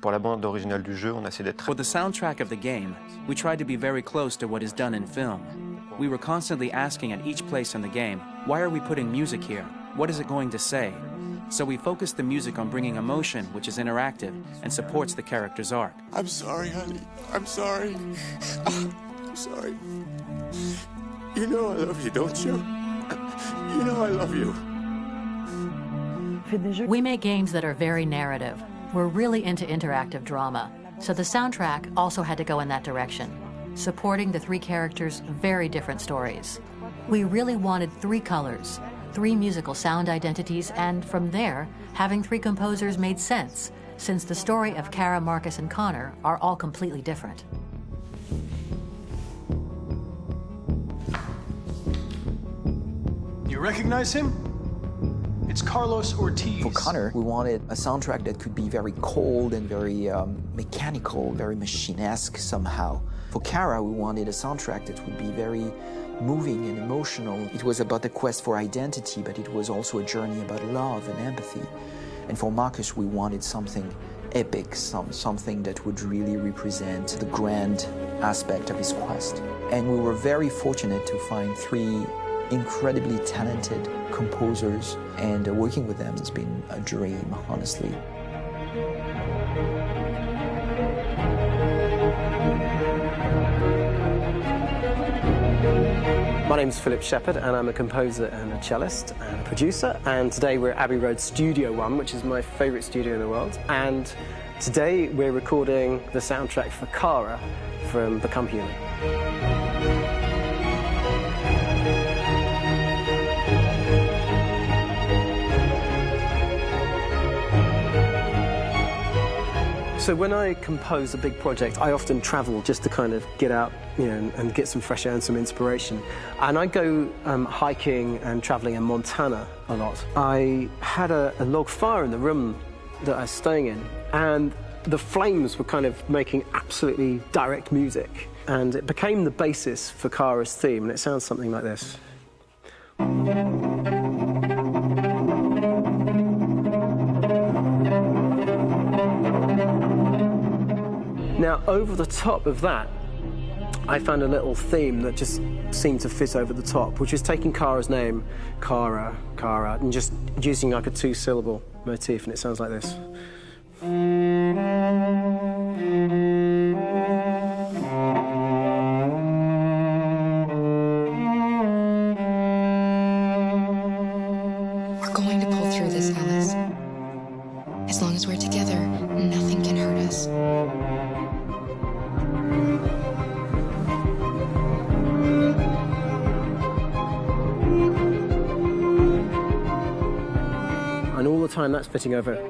Pour la bande originale du jeu, on a essayé d'être... For the soundtrack of the game, we tried to be very close to what is done in film. We were constantly asking at each place in the game, why are we putting music here? What is it going to say? So we focused the music on bringing emotion, which is interactive, and supports the character's arc. I'm sorry, honey. I'm sorry. I'm sorry. You know I love you, don't you? You know I love you. We make games that are very narrative. We're really into interactive drama, so the soundtrack also had to go in that direction, supporting the three characters' very different stories. We really wanted three colors, three musical sound identities, and from there, having three composers made sense, since the story of Kara, Marcus, and Connor are all completely different. You recognize him? It's Carlos Ortiz. For Connor, we wanted a soundtrack that could be very cold and very mechanical, very machine-esque somehow. For Kara, we wanted a soundtrack that would be very moving and emotional. It was about the quest for identity, but it was also a journey about love and empathy. And for Marcus, we wanted something epic, something that would really represent the grand aspect of his quest. And we were very fortunate to find three incredibly talented composers, and working with them has been a dream, honestly. My name's Philip Shepherd, and I'm a composer and a cellist and a producer. And today we're at Abbey Road Studio One, which is my favourite studio in the world. And today we're recording the soundtrack for Kara from Become Human. So when I compose a big project, I often travel just to kind of get out, and get some fresh air and some inspiration. And I go hiking and traveling in Montana a lot. I had a log fire in the room that I was staying in, and the flames were kind of making absolutely direct music. And it became the basis for Kara's theme, and it sounds something like this. Now, over the top of that, I found a little theme that just seemed to fit over the top, which is taking Kara's name, Kara, and just using like a two-syllable motif, and it sounds like this. We're going to pull through this, Alice. As long as we're together, nothing can hurt us. And all the time that's fitting over it.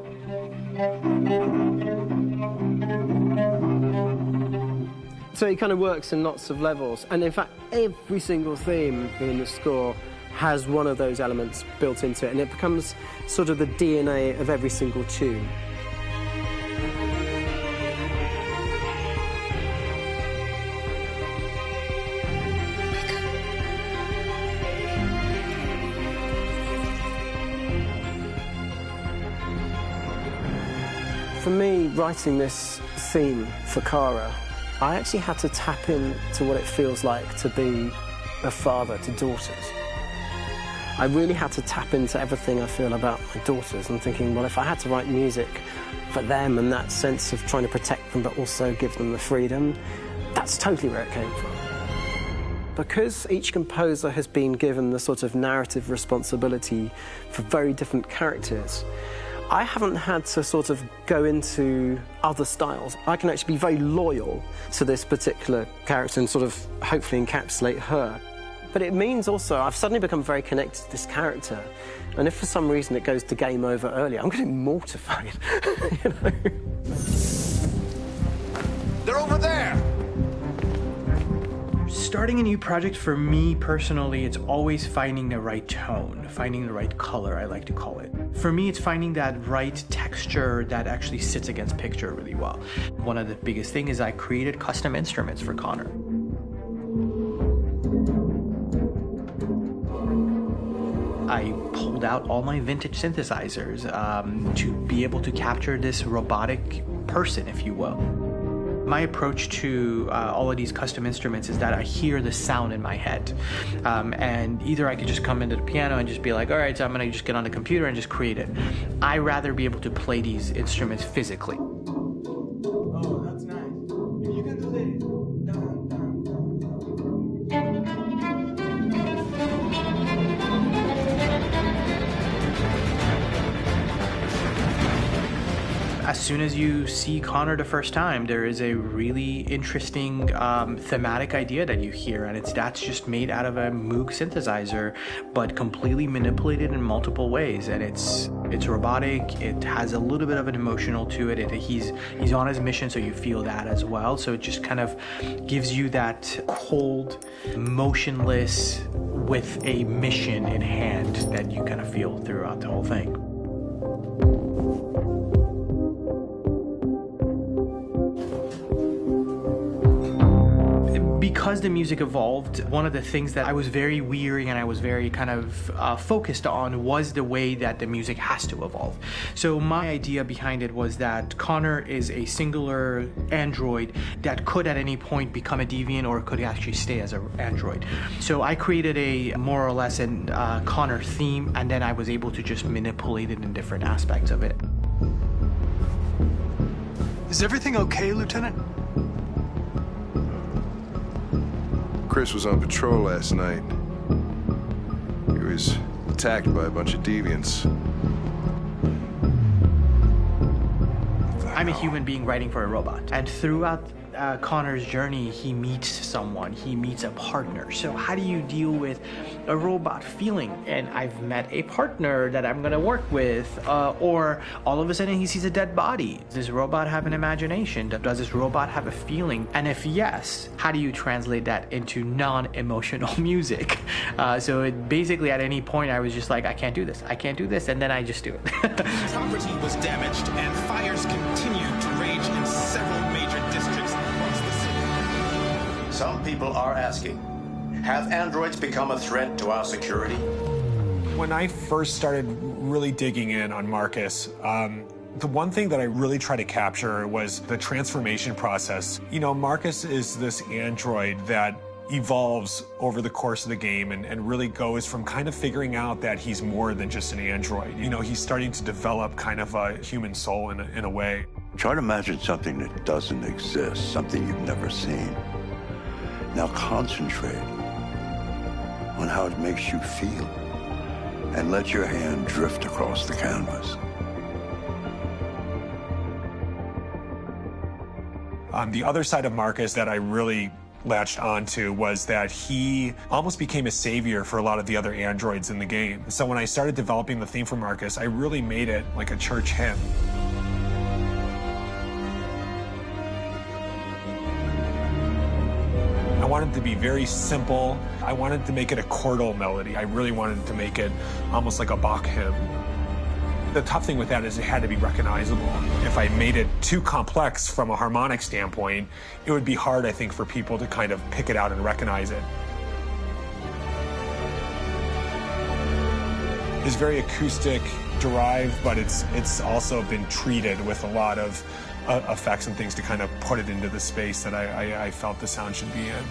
So it kind of works in lots of levels, and in fact every single theme in the score has one of those elements built into it, and it becomes sort of the DNA of every single tune. For me, writing this theme for Kara, I actually had to tap into what it feels like to be a father to daughters. I really had to tap into everything I feel about my daughters and thinking, well, if I had to write music for them and that sense of trying to protect them but also give them the freedom, that's totally where it came from. Because each composer has been given the sort of narrative responsibility for very different characters, I haven't had to sort of go into other styles. I can actually be very loyal to this particular character and sort of hopefully encapsulate her. But it means also I've suddenly become very connected to this character, and if for some reason it goes to game over early, I'm getting mortified, you know? They're over there! Starting a new project, for me personally, it's always finding the right tone, finding the right color, I like to call it. For me, it's finding that right texture that actually sits against picture really well. One of the biggest things is I created custom instruments for Connor. I pulled out all my vintage synthesizers to be able to capture this robotic person, if you will. My approach to all of these custom instruments is that I hear the sound in my head. And either I could just come into the piano and just be like, all right, so I'm gonna just get on the computer and just create it. I rather be able to play these instruments physically. Oh, that's nice. If you can do that. As soon as you see Connor the first time, there is a really interesting thematic idea that you hear, and that's just made out of a Moog synthesizer, but completely manipulated in multiple ways. And it's robotic. It has a little bit of an emotional to it. He's on his mission, so you feel that as well. So it just kind of gives you that cold, motionless, with a mission in hand that you kind of feel throughout the whole thing. Because the music evolved, one of the things that I was very weary and I was very kind of focused on was the way that the music has to evolve. So my idea behind it was that Connor is a singular android that could at any point become a deviant or could actually stay as an android. So I created a more or less an Connor theme, and then I was able to just manipulate it in different aspects of it. Is everything okay, Lieutenant? Chris was on patrol last night. He was attacked by a bunch of deviants. I'm a human being writing for a robot, and throughout Connor's journey, he meets someone, he meets a partner. So how do you deal with a robot feeling? And I've met a partner that I'm gonna work with, or all of a sudden he sees a dead body. Does this robot have an imagination? Does this robot have a feeling? And if yes, how do you translate that into non-emotional music? So it basically at any point I was just like, I can't do this, and then I just do it. Property was damaged and fires continue to rage in several major districts across the city. Some people are asking, have androids become a threat to our security? When I first started really digging in on Marcus, the one thing that I really tried to capture was the transformation process. You know, Marcus is this android that evolves over the course of the game and really goes from kind of figuring out that he's more than just an android. You know, he's starting to develop kind of a human soul in a way. Try to imagine something that doesn't exist, something you've never seen. Now concentrate on how it makes you feel and let your hand drift across the canvas. The other side of Marcus that I really latched onto was that he almost became a savior for a lot of the other androids in the game. So when I started developing the theme for Marcus, I really made it like a church hymn. I wanted it to be very simple. I wanted to make it a chordal melody. I really wanted to make it almost like a Bach hymn. The tough thing with that is it had to be recognizable. If I made it too complex from a harmonic standpoint, it would be hard, I think, for people to kind of pick it out and recognize it. It's very acoustic derived, but it's also been treated with a lot of effects and things to kind of put it into the space that I felt the sound should be in.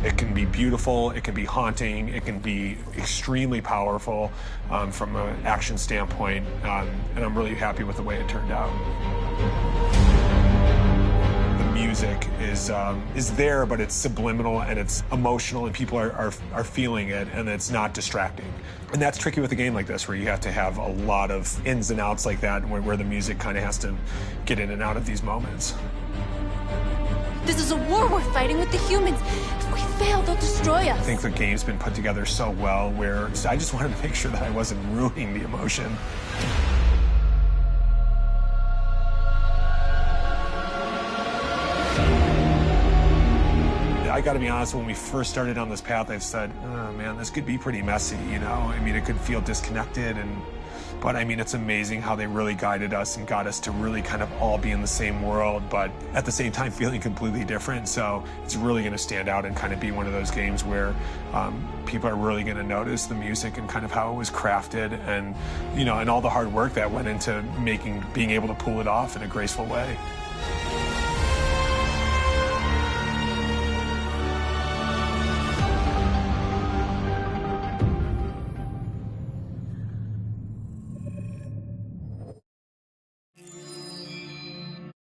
It can be beautiful, it can be haunting, it can be extremely powerful from an action standpoint, and I'm really happy with the way it turned out. The music is there, but it's subliminal and it's emotional, and people are feeling it, and it's not distracting. And that's tricky with a game like this, where you have to have a lot of ins and outs like that, where the music kind of has to get in and out of these moments. This is a war we're fighting with the humans. If we fail, they'll destroy us. I think the game's been put together so well where I just wanted to make sure that I wasn't ruining the emotion. I gotta be honest, when we first started on this path, I said, oh man, this could be pretty messy, you know? I mean, it could feel disconnected But I mean, it's amazing how they really guided us and got us to really kind of all be in the same world, but at the same time feeling completely different. So it's really going to stand out and kind of be one of those games where people are really going to notice the music and kind of how it was crafted, and and all the hard work that went into being able to pull it off in a graceful way.